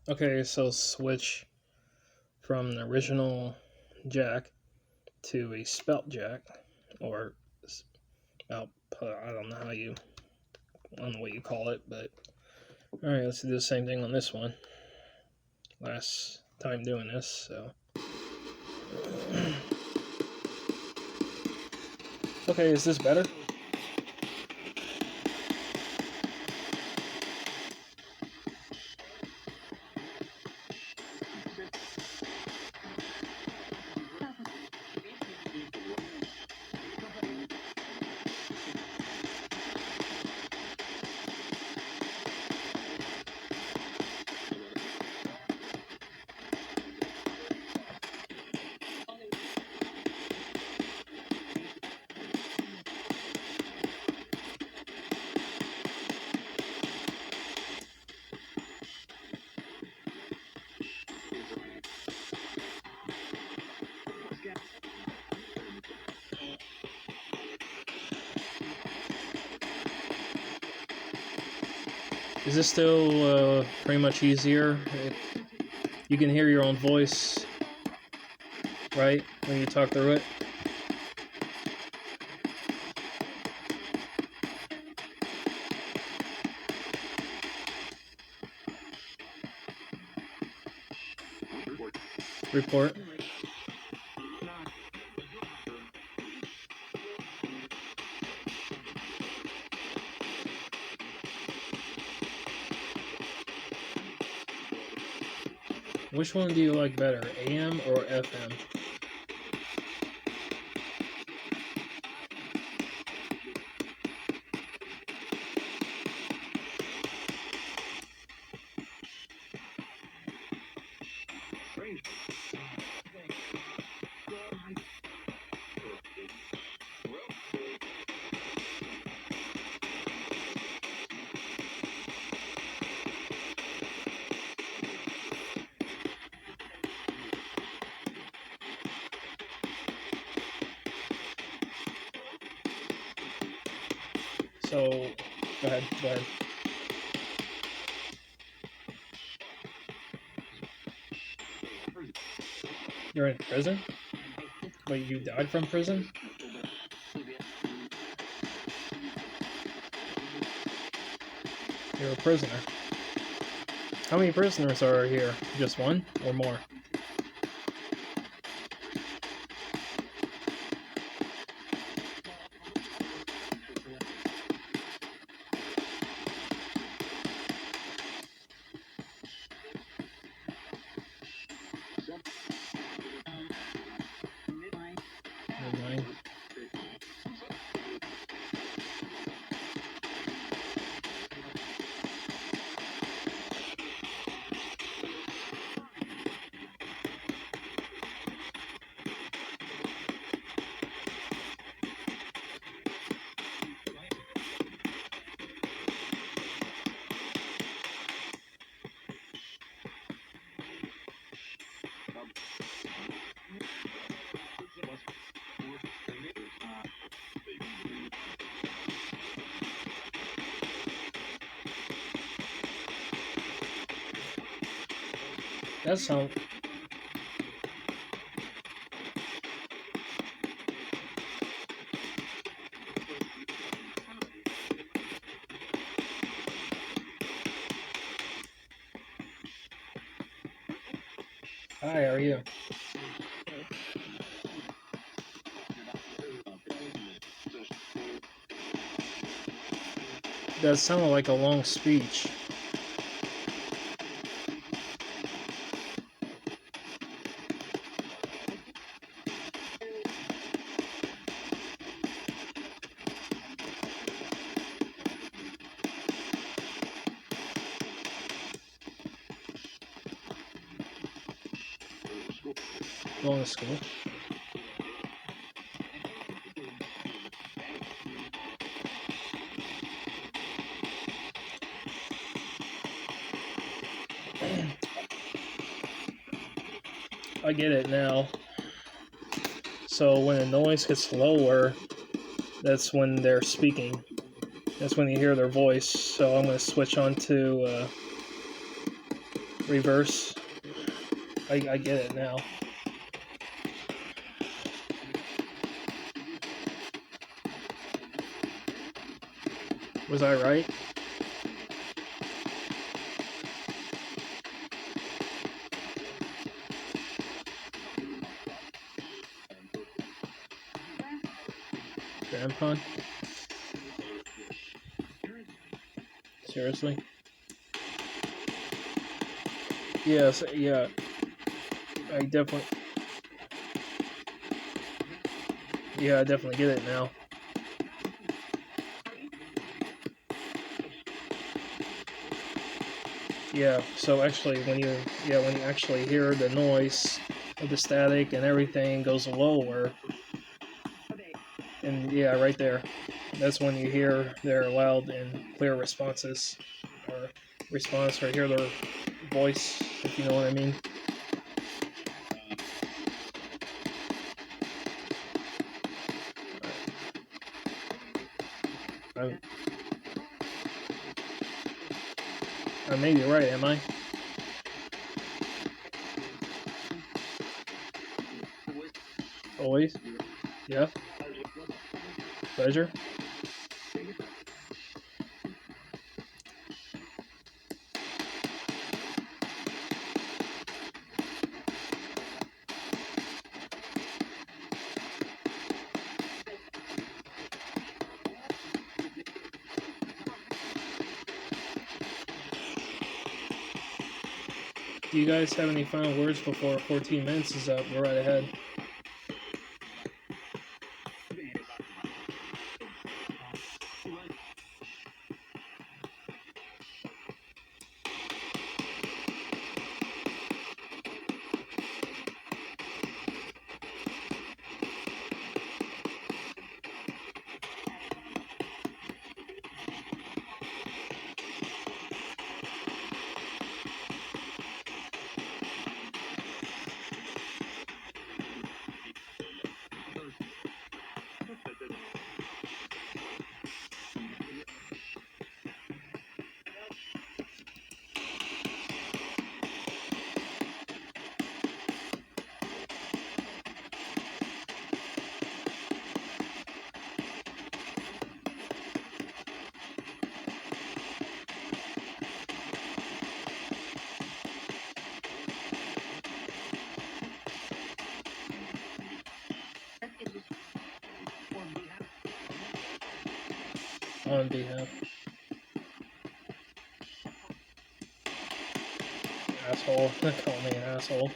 Okay, so switch from the original jack to a spout jack, or spout. I don't know how you, I don't know what you call it, but all right, let's do the same thing on this one. Last time doing this, so okay, is this better? Is this still pretty much easier? You can hear your own voice, right, when you talk through it? Report. Which one do you like better, AM or FM? So, go ahead. You're in prison? Wait, you died from prison? You're a prisoner. How many prisoners are here? Just one or more? Nine. That sounds. Hi, how are you? That sounded like a long speech. Going to school. I get it now. So when the noise gets lower, that's when they're speaking. That's when you hear their voice. So I'm going to switch on to reverse. I get it now. Was I right? Grandpa? Seriously? Yes, yeah. I definitely get it now. Yeah, so actually when you actually hear the noise of the static and everything goes lower, and yeah, right there. That's when you hear their loud and clear responses, or hear their voice, if you know what I mean. I may be right, am I? Always? Yeah? Pleasure? Do you guys have any final words before 14 minutes is up? We're right ahead. On behalf. Asshole. Call me an asshole.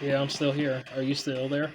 Yeah, I'm still here. Are you still there?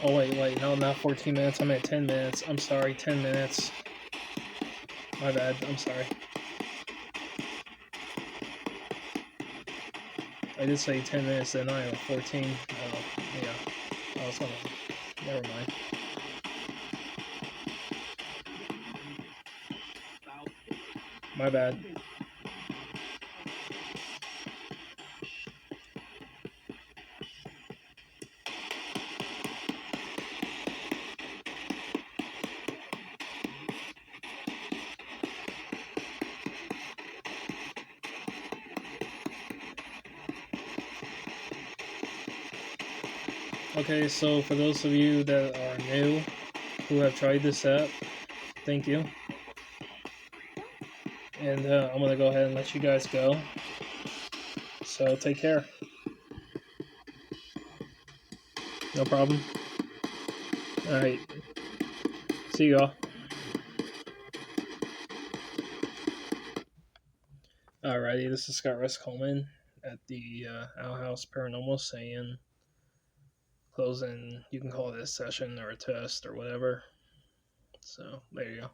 Oh, wait, no, not 14 minutes. I'm at 10 minutes. I'm sorry, 10 minutes. My bad, I'm sorry. I did say 10 minutes, then I am 14. Yeah. Oh, it's on. Never mind. My bad. Okay, so for those of you that are new, who have tried this app, thank you. And I'm going to go ahead and let you guys go. So take care. No problem. Alright. See y'all. Alrighty, this is Scott Russ Coleman at the Owl House Paranormal saying, closing, you can call it a session or a test or whatever. So, there you go.